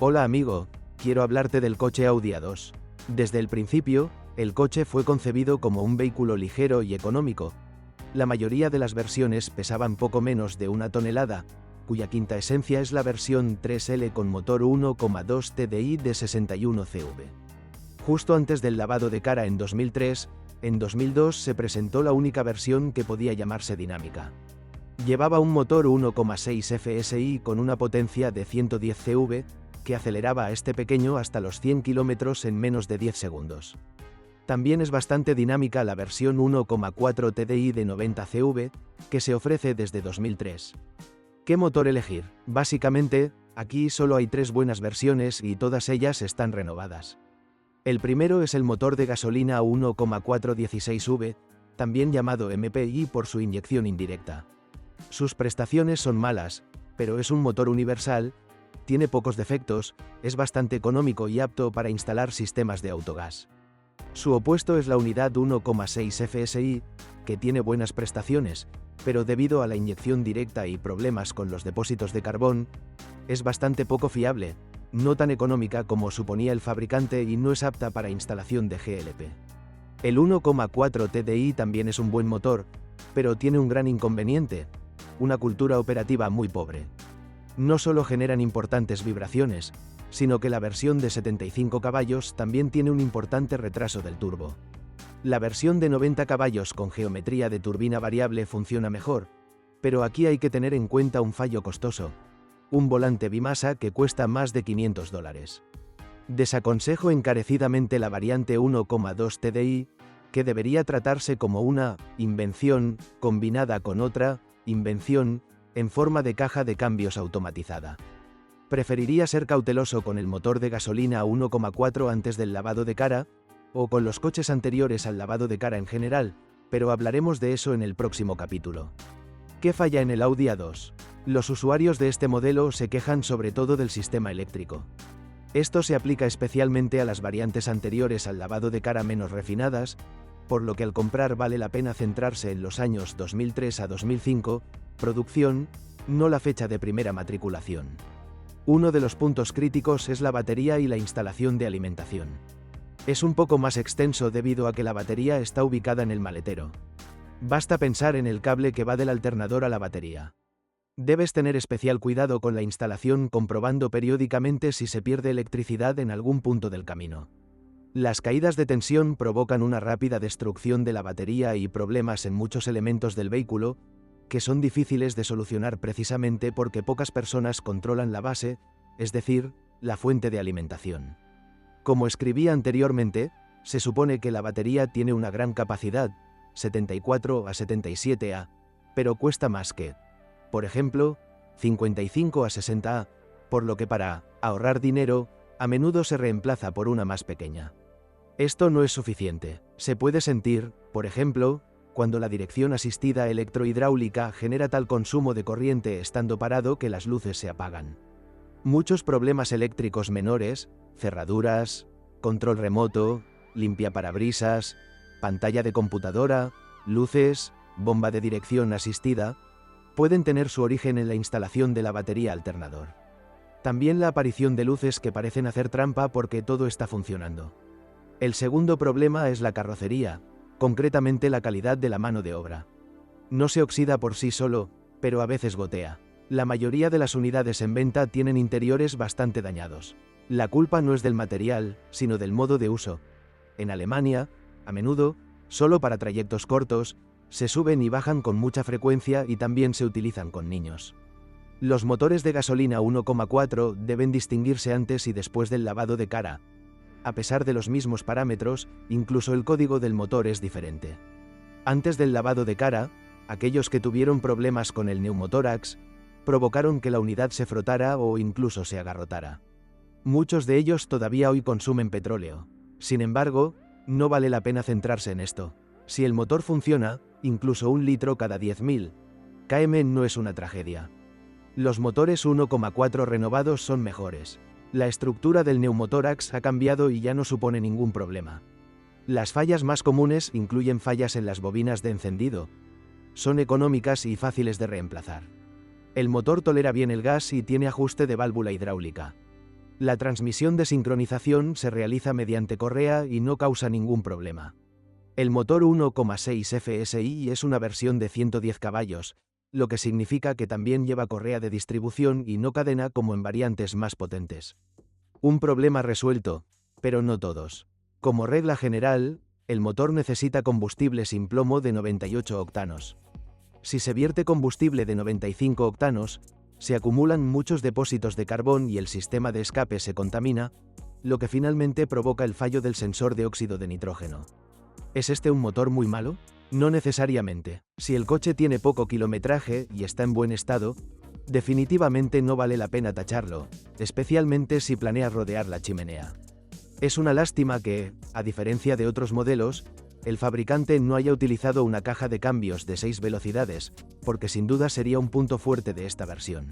Hola amigo, quiero hablarte del coche Audi A2. Desde el principio, el coche fue concebido como un vehículo ligero y económico. La mayoría de las versiones pesaban poco menos de 1 tonelada, cuya quinta esencia es la versión 3L con motor 1,2 TDI de 61 CV. Justo antes del lavado de cara en 2003, en 2002 se presentó la única versión que podía llamarse dinámica. Llevaba un motor 1,6 FSI con una potencia de 110 CV, que aceleraba a este pequeño hasta los 100 km en menos de 10 segundos. También es bastante dinámica la versión 1,4 TDI de 90 CV, que se ofrece desde 2003. ¿Qué motor elegir? Básicamente, aquí solo hay 3 buenas versiones y todas ellas están renovadas. El primero es el motor de gasolina 1,416V, también llamado MPI por su inyección indirecta. Sus prestaciones son malas, pero es un motor universal, tiene pocos defectos, es bastante económico y apto para instalar sistemas de autogás. Su opuesto es la unidad 1,6 FSI, que tiene buenas prestaciones, pero debido a la inyección directa y problemas con los depósitos de carbón, es bastante poco fiable, no tan económica como suponía el fabricante y no es apta para instalación de GLP. El 1,4 TDI también es un buen motor, pero tiene un gran inconveniente: una cultura operativa muy pobre. No solo generan importantes vibraciones, sino que la versión de 75 caballos también tiene un importante retraso del turbo. La versión de 90 caballos con geometría de turbina variable funciona mejor, pero aquí hay que tener en cuenta un fallo costoso: un volante bimasa que cuesta más de $500. Desaconsejo encarecidamente la variante 1,2 TDI, que debería tratarse como una invención combinada con otra invención en forma de caja de cambios automatizada. Preferiría ser cauteloso con el motor de gasolina 1,4 antes del lavado de cara, o con los coches anteriores al lavado de cara en general, pero hablaremos de eso en el próximo capítulo. ¿Qué falla en el Audi A2? Los usuarios de este modelo se quejan sobre todo del sistema eléctrico. Esto se aplica especialmente a las variantes anteriores al lavado de cara menos refinadas, por lo que al comprar vale la pena centrarse en los años 2003 a 2005, producción, no la fecha de primera matriculación. Uno de los puntos críticos es la batería y la instalación de alimentación. Es un poco más extenso debido a que la batería está ubicada en el maletero. Basta pensar en el cable que va del alternador a la batería. Debes tener especial cuidado con la instalación, comprobando periódicamente si se pierde electricidad en algún punto del camino. Las caídas de tensión provocan una rápida destrucción de la batería y problemas en muchos elementos del vehículo, que son difíciles de solucionar precisamente porque pocas personas controlan la base, es decir, la fuente de alimentación. Como escribí anteriormente, se supone que la batería tiene una gran capacidad, 74 a 77 A, pero cuesta más que, por ejemplo, 55 a 60 A, por lo que para ahorrar dinero, a menudo se reemplaza por una más pequeña. Esto no es suficiente. Se puede sentir, por ejemplo, cuando la dirección asistida electrohidráulica genera tal consumo de corriente estando parado que las luces se apagan. Muchos problemas eléctricos menores, cerraduras, control remoto, limpiaparabrisas, pantalla de computadora, luces, bomba de dirección asistida, pueden tener su origen en la instalación de la batería alternador. También la aparición de luces que parecen hacer trampa porque todo está funcionando. El segundo problema es la carrocería, concretamente la calidad de la mano de obra. No se oxida por sí solo, pero a veces gotea. La mayoría de las unidades en venta tienen interiores bastante dañados. La culpa no es del material, sino del modo de uso. En Alemania, a menudo, solo para trayectos cortos, se suben y bajan con mucha frecuencia y también se utilizan con niños. Los motores de gasolina 1,4 deben distinguirse antes y después del lavado de cara. A pesar de los mismos parámetros, incluso el código del motor es diferente. Antes del lavado de cara, aquellos que tuvieron problemas con el neumotórax provocaron que la unidad se frotara o incluso se agarrotara. Muchos de ellos todavía hoy consumen petróleo. Sin embargo, no vale la pena centrarse en esto. Si el motor funciona, incluso 1 litro cada 10.000 km no es una tragedia. Los motores 1,4 renovados son mejores. La estructura del neumotórax ha cambiado y ya no supone ningún problema. Las fallas más comunes incluyen fallas en las bobinas de encendido. Son económicas y fáciles de reemplazar. El motor tolera bien el gas y tiene ajuste de válvula hidráulica. La transmisión de sincronización se realiza mediante correa y no causa ningún problema. El motor 1,6 FSI es una versión de 110 caballos, lo que significa que también lleva correa de distribución y no cadena como en variantes más potentes. Un problema resuelto, pero no todos. Como regla general, el motor necesita combustible sin plomo de 98 octanos. Si se vierte combustible de 95 octanos, se acumulan muchos depósitos de carbón y el sistema de escape se contamina, lo que finalmente provoca el fallo del sensor de óxido de nitrógeno. ¿Es este un motor muy malo? No necesariamente. Si el coche tiene poco kilometraje y está en buen estado, definitivamente no vale la pena tacharlo, especialmente si planeas rodear la chimenea. Es una lástima que, a diferencia de otros modelos, el fabricante no haya utilizado una caja de cambios de 6 velocidades, porque sin duda sería un punto fuerte de esta versión.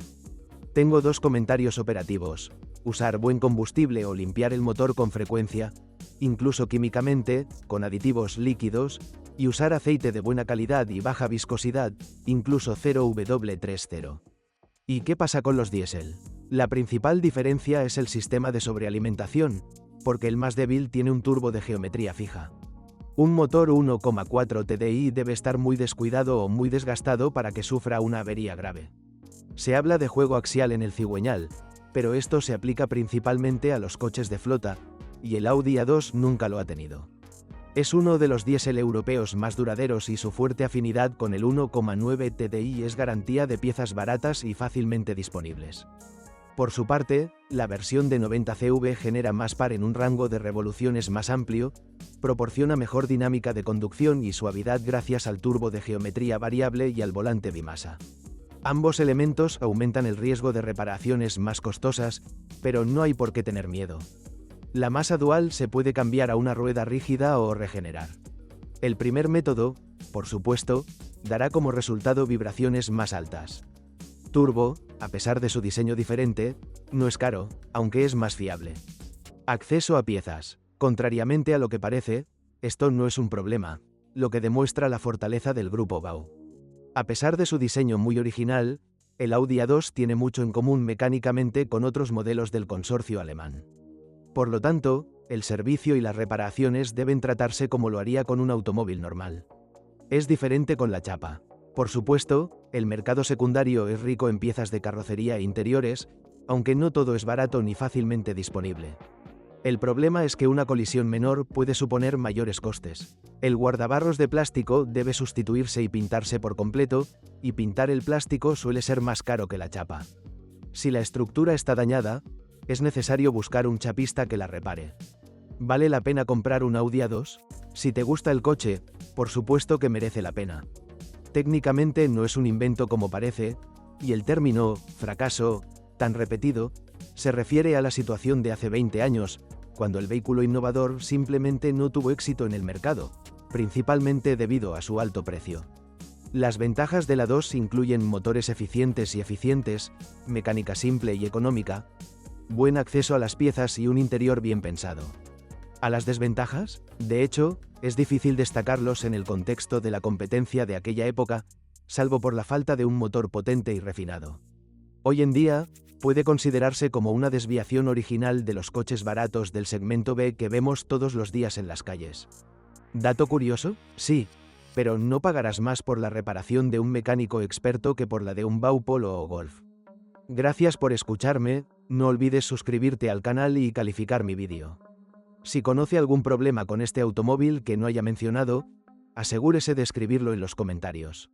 Tengo dos comentarios operativos: usar buen combustible o limpiar el motor con frecuencia, incluso químicamente, con aditivos líquidos, y usar aceite de buena calidad y baja viscosidad, incluso 0W30. ¿Y qué pasa con los diésel? La principal diferencia es el sistema de sobrealimentación, porque el más débil tiene un turbo de geometría fija. Un motor 1,4 TDI debe estar muy descuidado o muy desgastado para que sufra una avería grave. Se habla de juego axial en el cigüeñal, pero esto se aplica principalmente a los coches de flota, y el Audi A2 nunca lo ha tenido. Es uno de los diésel europeos más duraderos y su fuerte afinidad con el 1,9 TDI es garantía de piezas baratas y fácilmente disponibles. Por su parte, la versión de 90 CV genera más par en un rango de revoluciones más amplio, proporciona mejor dinámica de conducción y suavidad gracias al turbo de geometría variable y al volante bimasa. Ambos elementos aumentan el riesgo de reparaciones más costosas, pero no hay por qué tener miedo. La masa dual se puede cambiar a una rueda rígida o regenerar. El primer método, por supuesto, dará como resultado vibraciones más altas. Turbo, a pesar de su diseño diferente, no es caro, aunque es más fiable. Acceso a piezas. Contrariamente a lo que parece, esto no es un problema, lo que demuestra la fortaleza del grupo Bau. A pesar de su diseño muy original, el Audi A2 tiene mucho en común mecánicamente con otros modelos del consorcio alemán. Por lo tanto, el servicio y las reparaciones deben tratarse como lo haría con un automóvil normal. Es diferente con la chapa. Por supuesto, el mercado secundario es rico en piezas de carrocería e interiores, aunque no todo es barato ni fácilmente disponible. El problema es que una colisión menor puede suponer mayores costes. El guardabarros de plástico debe sustituirse y pintarse por completo, y pintar el plástico suele ser más caro que la chapa. Si la estructura está dañada, es necesario buscar un chapista que la repare. ¿Vale la pena comprar un Audi A2? Si te gusta el coche, por supuesto que merece la pena. Técnicamente no es un invento como parece, y el término fracaso, tan repetido, se refiere a la situación de hace 20 años, cuando el vehículo innovador simplemente no tuvo éxito en el mercado, principalmente debido a su alto precio. Las ventajas de la A2 incluyen motores eficientes y eficientes, mecánica simple y económica, buen acceso a las piezas y un interior bien pensado. ¿A las desventajas? De hecho, es difícil destacarlos en el contexto de la competencia de aquella época, salvo por la falta de un motor potente y refinado. Hoy en día, puede considerarse como una desviación original de los coches baratos del segmento B que vemos todos los días en las calles. ¿Dato curioso? Sí, pero no pagarás más por la reparación de un mecánico experto que por la de un Bau Polo o Golf. Gracias por escucharme, no olvides suscribirte al canal y calificar mi vídeo. Si conoce algún problema con este automóvil que no haya mencionado, asegúrese de escribirlo en los comentarios.